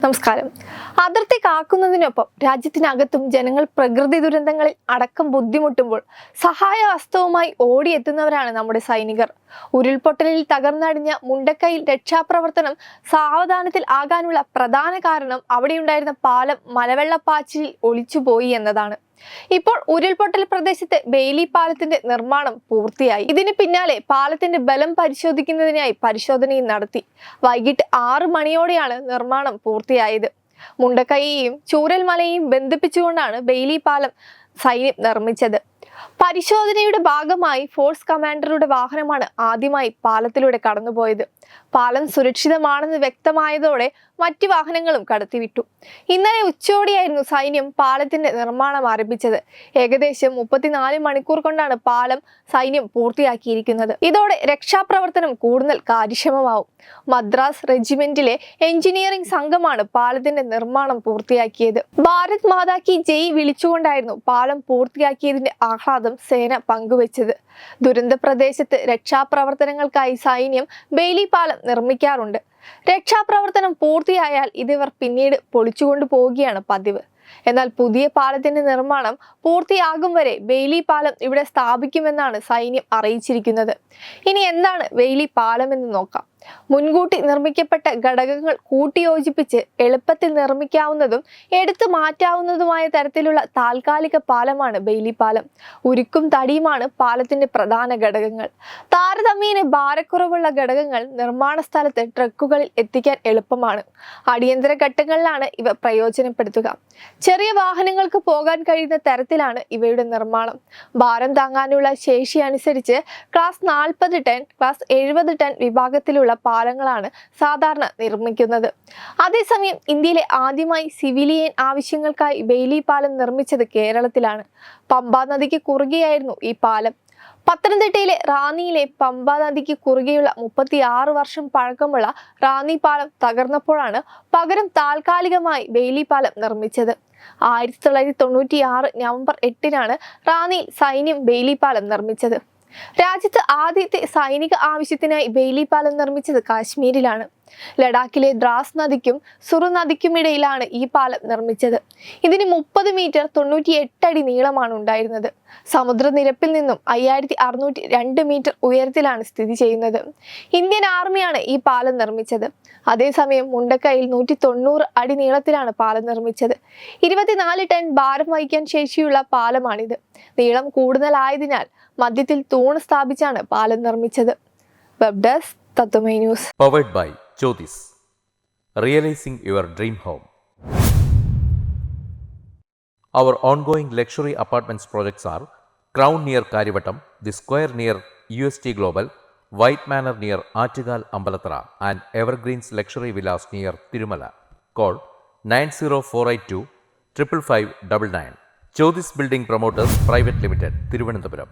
നമസ്കാരം. അതിർത്തി കാക്കുന്നതിനൊപ്പം രാജ്യത്തിനകത്തും ജനങ്ങൾ പ്രകൃതി ദുരന്തങ്ങളിൽ അടക്കം ബുദ്ധിമുട്ടുമ്പോൾ സഹായ ഹസ്തവുമായി ഓടിയെത്തുന്നവരാണ് നമ്മുടെ സൈനികർ. ഉരുൾപൊട്ടലിൽ തകർന്നടിഞ്ഞ മുണ്ടക്കൈയിൽ രക്ഷാപ്രവർത്തനം സാവധാനത്തിൽ ആകാനുള്ള പ്രധാന കാരണം അവിടെയുണ്ടായിരുന്ന പാലം മലവെള്ളപ്പാച്ചിലിൽ ഒലിച്ചുപോയി എന്നതാണ്. ഇപ്പോൾ ഉരുൾപൊട്ടൽ പ്രദേശത്ത് ബെയിലി പാലത്തിന്റെ നിർമ്മാണം പൂർത്തിയായി. ഇതിന് പിന്നാലെ പാലത്തിന്റെ ബലം പരിശോധിക്കുന്നതിനായി പരിശോധനയും നടത്തി. വൈകിട്ട് 6 മണിയോടെയാണ് നിർമ്മാണം പൂർത്തിയായത്. മുണ്ടക്കൈയെയും ചൂരൽമലയെയും ബന്ധിപ്പിച്ചുകൊണ്ടാണ് ബെയിലി പാലം സൈന്യം നിർമ്മിച്ചത്. പരിശോധനയുടെ ഭാഗമായി ഫോഴ്സ് കമാൻഡറുടെ വാഹനമാണ് ആദ്യമായി പാലത്തിലൂടെ കടന്നുപോയത്. പാലം സുരക്ഷിതമാണെന്ന് വ്യക്തമായതോടെ മറ്റു വാഹനങ്ങളും കടത്തിവിട്ടു. ഇന്നലെ ഉച്ചയോടെയായിരുന്നു സൈന്യം പാലത്തിന്റെ നിർമ്മാണം ആരംഭിച്ചത്. ഏകദേശം 34 മണിക്കൂർ കൊണ്ടാണ് പാലം സൈന്യം പൂർത്തിയാക്കിയിരിക്കുന്നത്. ഇതോടെ രക്ഷാപ്രവർത്തനം കൂടുതൽ കാര്യക്ഷമമാവും. മദ്രാസ് റെജിമെന്റിലെ എഞ്ചിനീയറിംഗ് സംഘമാണ് പാലത്തിന്റെ നിർമ്മാണം പൂർത്തിയാക്കിയത്. ഭാരത് മാതാ കി ജയ് വിളിച്ചുകൊണ്ടായിരുന്നു പാലം പൂർത്തിയാക്കിയതിന്റെ ആഹ്ലാദം സേന പങ്കുവച്ചത്. ദുരന്ത പ്രദേശത്ത് രക്ഷാപ്രവർത്തനങ്ങൾക്കായി സൈന്യം ബെയിലി പാലം നിർമ്മിക്കാറുണ്ട്. രക്ഷാപ്രവർത്തനം പൂർത്തിയായാൽ ഇതിവർ പിന്നീട് പൊളിച്ചുകൊണ്ടു പോവുകയാണ് പതിവ്. എന്നാൽ പുതിയ പാലത്തിന്റെ നിർമ്മാണം പൂർത്തിയാകും വരെ ബെയിലി പാലം ഇവിടെ സ്ഥാപിക്കുമെന്നാണ് സൈന്യം അറിയിച്ചിരിക്കുന്നത്. ഇനി എന്താണ് ബെയിലി പാലം എന്ന് നോക്കാം. മുൻകൂട്ടി നിർമ്മിക്കപ്പെട്ട ഘടകങ്ങൾ കൂട്ടിയോജിപ്പിച്ച് എളുപ്പത്തിൽ നിർമ്മിക്കാവുന്നതും എടുത്തു മാറ്റാവുന്നതുമായ തരത്തിലുള്ള താൽക്കാലിക പാലമാണ് ബെയിലി പാലം. ഉരുക്കും തടിയുമാണ് പാലത്തിന്റെ പ്രധാന ഘടകങ്ങൾ. താരതമ്യേന ഭാരക്കുറവുള്ള ഘടകങ്ങൾ നിർമ്മാണ സ്ഥലത്ത് ട്രക്കുകളിൽ എത്തിക്കാൻ എളുപ്പമാണ്. അടിയന്തര ഘട്ടങ്ങളിലാണ് ഇവ പ്രയോജനപ്പെടുത്തുക. ചെറിയ വാഹനങ്ങൾക്ക് പോകാൻ കഴിയുന്ന തരത്തിലാണ് ഇവയുടെ നിർമ്മാണം. ഭാരം താങ്ങാനുള്ള ശേഷി അനുസരിച്ച് ക്ലാസ് 40 ടൺ, ക്ലാസ് 70 ടൺ വിഭാഗത്തിലുള്ള പാലങ്ങളാണ് സാധാരണ നിർമ്മിക്കുന്നത്. അതേസമയം ഇന്ത്യയിലെ ആദ്യമായി സിവിലിയൻ ആവശ്യങ്ങൾക്കായി ബെയിലി പാലം നിർമ്മിച്ചത് കേരളത്തിലാണ്. പമ്പാ നദിക്ക് കുറുകെയായിരുന്നു ഈ പാലം. പത്തനംതിട്ടയിലെ റാന്നിയിലെ പമ്പാ നദിക്ക് കുറുകെയുള്ള 36 വർഷം പഴക്കമുള്ള റാന്നി പാലം തകർന്നപ്പോഴാണ് പകരം താൽക്കാലികമായി ബെയിലി പാലം നിർമ്മിച്ചത്. 1996 നവംബർ 8-നാണ് റാന്നിയിൽ സൈന്യം ബെയിലി പാലം നിർമ്മിച്ചത്. രാജ്യത്ത് ആദ്യത്തെ സൈനിക ആവശ്യത്തിനായി ബെയിലി പാലം നിർമ്മിച്ചത് കാശ്മീരിലാണ്. ലഡാക്കിലെ ദ്രാസ് നദിക്കും സുറു നദിക്കുമിടയിലാണ് ഈ പാലം നിർമ്മിച്ചത്. ഇതിന് 30 മീറ്റർ 98 അടി നീളമാണ് ഉണ്ടായിരുന്നത്. സമുദ്രനിരപ്പിൽ നിന്നും 5602 മീറ്റർ ഉയരത്തിലാണ് സ്ഥിതി ചെയ്യുന്നത്. ഇന്ത്യൻ ആർമിയാണ് ഈ പാലം നിർമ്മിച്ചത്. അതേസമയം മുണ്ടക്കൈയിൽ 190 അടി നീളത്തിലാണ് പാലം നിർമ്മിച്ചത്. 24 ടൺ ഭാരം വഹിക്കാൻ ശേഷിയുള്ള പാലമാണിത്. നീളം കൂടുതലായതിനാൽ മധ്യത്തിൽ തൂണ് സ്ഥാപിച്ചാണ് പാലം നിർമ്മിച്ചത്. Web desk Tatwamayi news. Powered by Jyotis. Realizing your dream home. Our ongoing luxury apartments projects are Crown near Karivattam, The Square near UST Global, White Manor near Aattugal Ambalathara, and Evergreens Luxury Villas near Tirumala. Call 90482 55599. Jyotis Building Promoters Private Limited, Thiruvananthapuram.